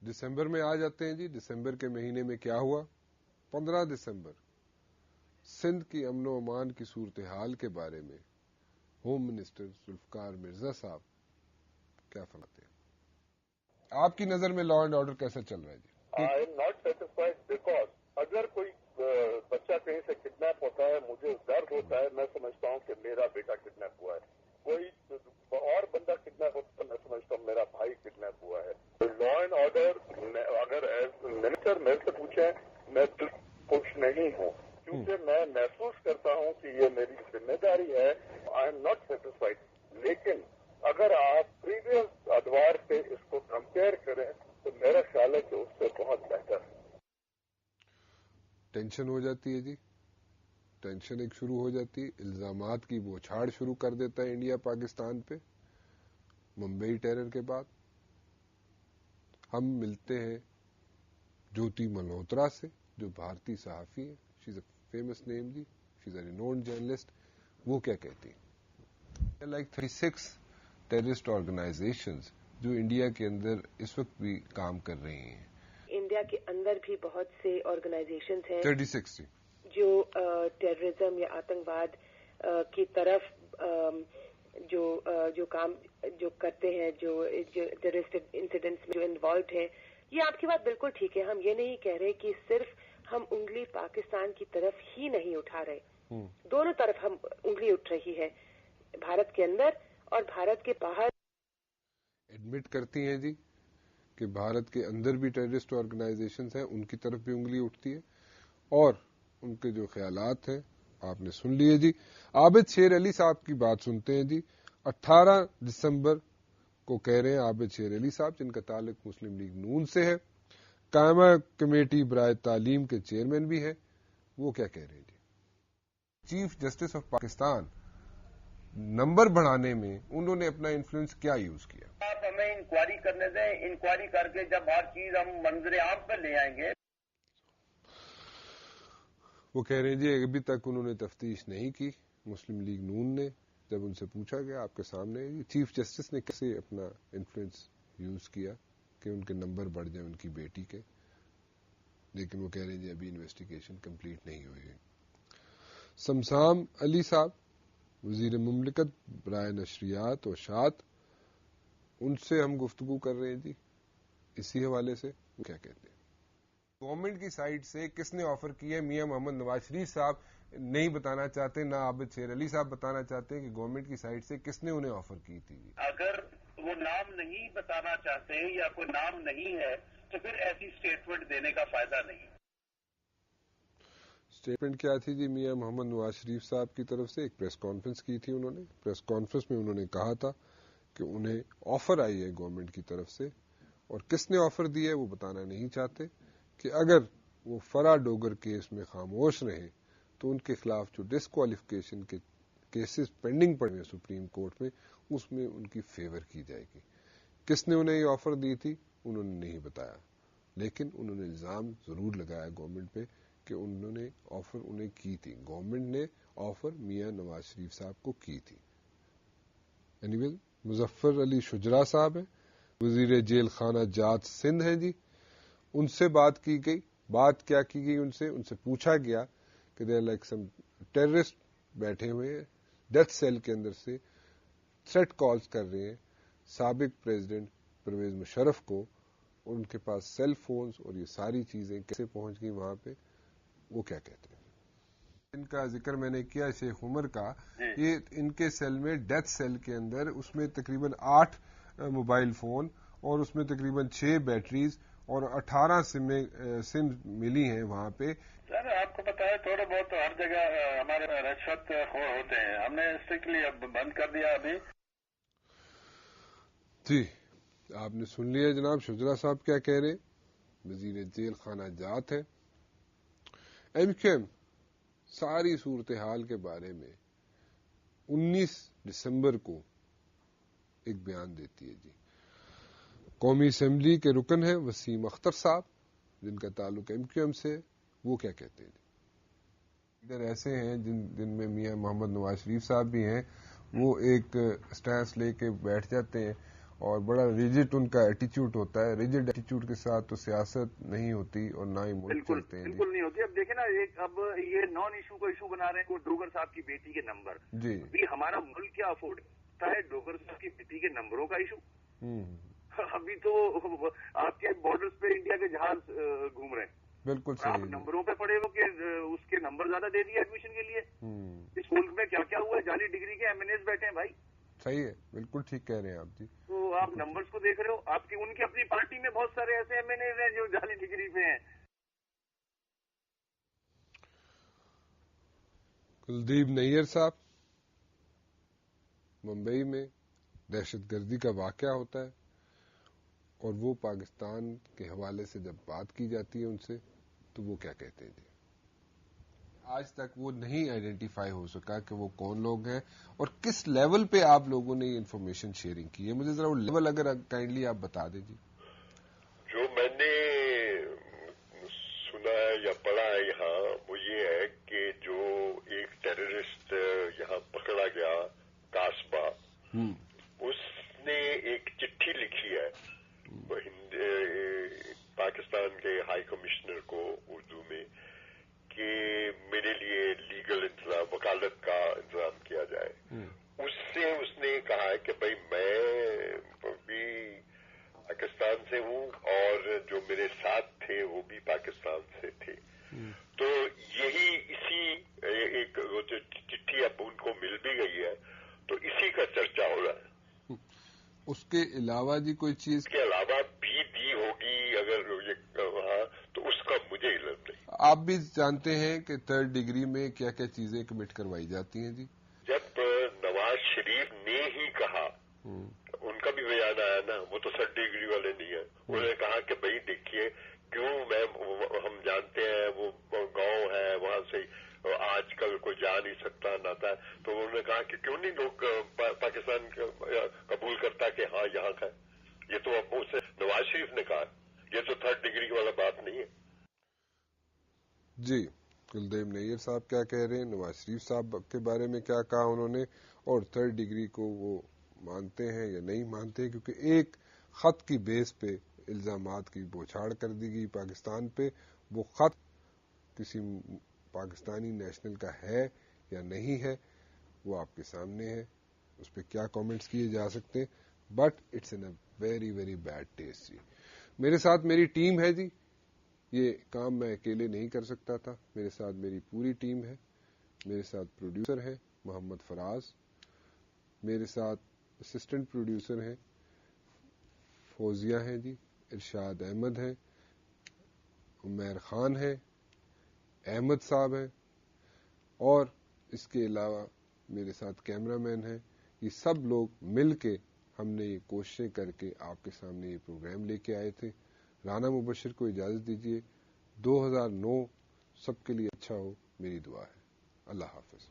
دسمبر میں آ جاتے ہیں جی. دسمبر کے مہینے میں کیا ہوا؟ 15 دسمبر سندھ کی امن و امان کی صورتحال کے بارے میں ہوم منسٹر ذوالفقار مرزا صاحب کیا فرماتے ہیں؟ آپ کی نظر میں لا اینڈ آرڈر کیسا چل رہا ہے جی؟ I am not satisfied because اگر کوئی بچہ کہیں سے کڈنیپ ہوتا ہے مجھے درد ہوتا ہے. میں سمجھتا ہوں کہ میرا بیٹا کڈنیپ ہوا ہے. کوئی اور بندہ کڈنیپ ہوتا ہے میں سمجھتا ہوں میرا بھائی کڈنیپ ہوا ہے. لا اینڈ آرڈر اگر ایز منسٹر میرے سے پوچھیں میں خوش نہیں ہوں کیونکہ میں محسوس کرتا ہوں کہ یہ میری ذمہ داری ہے. آئی ایم ناٹ سیٹسفائڈ. لیکن اگر آپ پریویس ادوار سے اس کو کمپیئر کریں تو میرا خیال ہے کہ اس سے بہت بہتر ہے. ٹینشن ہو جاتی ہے جی. ٹینشن ایک شروع ہو جاتی ہے. الزامات کی بوچھاڑ شروع کر دیتا ہے انڈیا پاکستان پہ. ممبئی ٹیرر کے بعد ہم ملتے ہیں جوتی ملہوترا سے جو بھارتی صحافی ہیں. She is a famous name جی. She is a renowned journalist. وہ کیا کہتی ہیں؟ لائک 36 ٹیررسٹ آرگنائزیشنز جو انڈیا کے اندر اس وقت بھی کام کر رہی ہیں. انڈیا کے اندر بھی بہت سے آرگنائزیشنز ہیں 36 جو ٹیررزم یا آتنکواد کی طرف جو کام جو کرتے ہیں جو ٹیررسٹ انسیڈنٹس میں جو انوالوڈ ہیں. یہ آپ کی بات بالکل ٹھیک ہے. ہم یہ نہیں کہہ رہے کہ صرف ہم انگلی پاکستان کی طرف ہی نہیں اٹھا رہے. دونوں طرف ہم انگلی اٹھ رہی ہے. بھارت کے اندر اور بھارت کے باہر. ایڈمٹ کرتی ہیں جی کہ بھارت کے اندر بھی ٹیررسٹ آرگنائزیشنز ہیں, ان کی طرف بھی انگلی اٹھتی ہے اور ان کے جو خیالات ہیں آپ نے سن لیے جی. عابد شیر علی صاحب کی بات سنتے ہیں جی. 18 دسمبر کو کہہ رہے ہیں عابد شیر علی صاحب جن کا تعلق مسلم لیگ نون سے ہے, قائمہ کمیٹی برائے تعلیم کے چیئرمین بھی ہیں. وہ کیا کہہ رہے ہیں جی؟ Chief justice of Pakistan number بڑھانے میں انہوں نے اپنا انفلوئنس کیا یوز کیا؟ آپ ہمیں انکوائری کرنے دیں. انکوائری کر کے جب ہر چیز ہم منظر عام پہ لے آئیں گے. وہ کہہ رہے ہیں جی ابھی تک انہوں نے تفتیش نہیں کی مسلم لیگ نون نے. جب ان سے پوچھا گیا آپ کے سامنے چیف جسٹس نے کیسے اپنا انفلوئنس یوز کیا کہ ان کے نمبر بڑھ جائیں ان کی بیٹی کے, لیکن وہ کہہ رہے ہیں جی ابھی انویسٹیگیشن کمپلیٹ نہیں ہوئی ہے. سمسام علی صاحب وزیر مملکت برائے نشریات و اشاعت, ان سے ہم گفتگو کر رہے ہیں جی اسی حوالے سے. وہ کیا کہتے ہیں؟ گورنمنٹ کی سائڈ سے کس نے آفر کی ہے؟ میاں محمد نواز شریف صاحب نہیں بتانا چاہتے, نہ عابد شیر علی صاحب بتانا چاہتے کہ گورنمنٹ کی سائڈ سے کس نے انہیں آفر کی تھی. اگر وہ نام نہیں بتانا چاہتے یا کوئی نام نہیں ہے تو پھر ایسی اسٹیٹمنٹ دینے کا فائدہ نہیں. اسٹیٹمنٹ کیا تھی جی؟ میاں محمد نواز شریف صاحب کی طرف سے ایک پریس کانفرنس کی تھی انہوں نے. پریس کانفرنس میں انہوں نے کہا تھا کہ انہیں آفر آئی ہے گورنمنٹ کی طرف سے, اور کس نے آفر دی ہے وہ بتانا نہیں چاہتے کہ اگر وہ فرا ڈوگر کیس میں خاموش رہے تو ان کے خلاف جو ڈسکوالیفکیشن کے کیسز پینڈنگ پڑے ہیں سپریم کورٹ میں, اس میں ان کی فیور کی جائے گی. کس نے انہیں یہ آفر دی تھی انہوں نے نہیں بتایا, لیکن انہوں نے الزام ضرور لگایا گورنمنٹ پہ کہ انہوں نے آفر انہیں کی تھی. گورنمنٹ نے آفر میاں نواز شریف صاحب کو کی تھی. اینی ویز مظفر علی شجرا صاحب ہیں, وزیر جیل خانہ جات سندھ ہیں جی. ان سے بات کی گئی. بات کیا کی گئی ان سے پوچھا گیا کہ دیر لائک سم ٹیررسٹ بیٹھے ہوئے ہیں ڈیتھ سیل کے اندر سے تھریٹ کالز کر رہے ہیں سابق پریزیڈنٹ پرویز مشرف کو, اور ان کے پاس سیل فونز اور یہ ساری چیزیں کیسے پہنچ گئی وہاں پہ. وہ کیا کہتے ہیں؟ ان کا ذکر میں نے کیا شیخ عمر کا, یہ ان کے سیل میں ڈیتھ سیل کے اندر اس میں تقریباً 8 موبائل فون اور اس میں تقریباً 6 بیٹریز اور 18 سم ملی ہیں وہاں پہ. سر آپ کو پتا ہے تھوڑا بہت ہر جگہ ہمارے رشوت خور ہوتے ہیں. ہم نے اسٹرکٹلی اب بند کر دیا ابھی. جی آپ نے سن لیا جناب شجرا صاحب کیا کہہ رہے. وزیر جیل خانہ جات ہے. ایم کیو ایم ساری صورتحال کے بارے میں 19 دسمبر کو ایک بیان دیتی ہے جی. قومی اسمبلی کے رکن ہیں وسیم اختر صاحب جن کا تعلق ایم کیو ایم سے. وہ کیا کہتے ہیں؟ ادھر ایسے ہیں جن میں میاں محمد نواز شریف صاحب بھی ہیں, وہ ایک سٹینس لے کے بیٹھ جاتے ہیں اور بڑا ریجڈ ان کا ایٹیچیوڈ ہوتا ہے. ریجڈ ایٹیچیوڈ کے ساتھ تو سیاست نہیں ہوتی اور نہ ہی ملک چلتے ہیں. بالکل نہیں ہوتی. اب دیکھیں نا، ایک اب یہ نان ایشو کو ایشو بنا رہے ہیں وہ ڈوگر صاحب کی بیٹی کے نمبر. جی ابھی ہمارا ملک کیا افورڈ کرتا ہے ڈوگر صاحب کی بیٹی کے نمبروں کا ایشو؟ ابھی تو آپ کے بارڈرز پہ انڈیا کے جہاز گھوم رہے ہیں. بالکل آپ صحیح. نمبروں پہ پڑے ہو کہ اس کے نمبر زیادہ دے دیے ایڈمیشن کے لیے. اس ملک میں کیا کیا ہوا ہے، جعلی ڈگری کے ایم این ایز بیٹھے ہیں بھائی. صحیح ہے، بالکل ٹھیک کہہ رہے ہیں آپ جی. تو آپ نمبرز کو دیکھ رہے ہو. آپ کی ان کی اپنی پارٹی میں بہت سارے ایسے ایم این ایز ہیں جو جعلی ڈگری پہ ہیں. کلدیپ نیر صاحب، ممبئی میں دہشت گردی کا واقعہ ہوتا ہے اور وہ پاکستان کے حوالے سے جب بات کی جاتی ہے ان سے تو وہ کیا کہتے ہیں جی؟ آج تک وہ نہیں آئیڈینٹیفائی ہو سکا کہ وہ کون لوگ ہیں اور کس لیول پہ آپ لوگوں نے یہ انفارمیشن شیئرنگ کی ہے. مجھے ذرا وہ لیول اگر کائنڈلی آپ بتا دیں جی. جو میں نے سنا ہے یا پڑھا ہے یہاں وہ یہ ہے کہ جو ایک ٹیررسٹ یہاں پکڑا گیا قاسبہ، اس نے ایک چٹھی لکھی ہے پاکستان کے ہائی کمشنر کو اردو میں کہ میرے لیے لیگل انتظام، وکالت کا انتظام کیا جائے. اس سے اس نے کہا ہے کہ بھائی میں بھی پاکستان سے ہوں اور جو میرے ساتھ تھے وہ بھی پاکستان سے تھے. تو یہی اسی ایک جو چٹھی اب ان کو مل بھی گئی ہے تو اسی کا چرچا ہو رہا ہے. اس کے علاوہ جی کوئی چیز اس کے علاوہ بھی دی ہوگی اگر وہاں تو اس کا مجھے علم نہیں. آپ بھی جانتے ہیں کہ 3rd ڈگری میں کیا کیا چیزیں کمٹ کروائی جاتی ہیں جی. جب نواز شریف نے ہی کہا، ان کا بھی بیان آیا نا، وہ تو 3rd ڈگری والے نہیں ہیں. انہوں نے کہا کہ بھائی دیکھیے کیوں ہم جانتے ہیں وہ گاؤں ہے وہاں سے آج کل کوئی جا نہیں سکتا نہ تھا. تو انہوں نے کہا کہ کیوں نہیں لوگ پاکستان قبول کرتا کہ ہاں یہاں کا ہے. یہ تو اب اسے نواز شریف نے کہا، یہ تو 3rd ڈگری والا بات نہیں ہے. جی کلدیپ نیر صاحب کیا کہہ رہے ہیں، نواز شریف صاحب کے بارے میں کیا کہا انہوں نے، اور 3rd ڈگری کو وہ مانتے ہیں یا نہیں مانتے، کیونکہ ایک خط کی بیس پہ الزامات کی بوچھاڑ کر دی گئی پاکستان پہ. وہ خط کسی پاکستانی نیشنل کا ہے یا نہیں ہے وہ آپ کے سامنے ہے، اس پہ کیا کامنٹس کیے جا سکتے، but it's in a very very bad taste. جی میرے ساتھ میری ٹیم ہے جی، یہ کام میں اکیلے نہیں کر سکتا تھا، میرے ساتھ میری پوری ٹیم ہے. میرے ساتھ پروڈیوسر ہے محمد فراز، میرے ساتھ اسسٹنٹ پروڈیوسر ہیں فوزیہ ہیں جی، ارشاد احمد ہیں، عمیر خان ہے، احمد صاحب ہیں، اور اس کے علاوہ میرے ساتھ کیمرہ مین ہیں. یہ سب لوگ مل کے ہم نے یہ کوششیں کر کے آپ کے سامنے یہ پروگرام لے کے آئے تھے. رانا مبشر کو اجازت دیجیے. 2009 سب کے لیے اچھا ہو، میری دعا ہے. اللہ حافظ.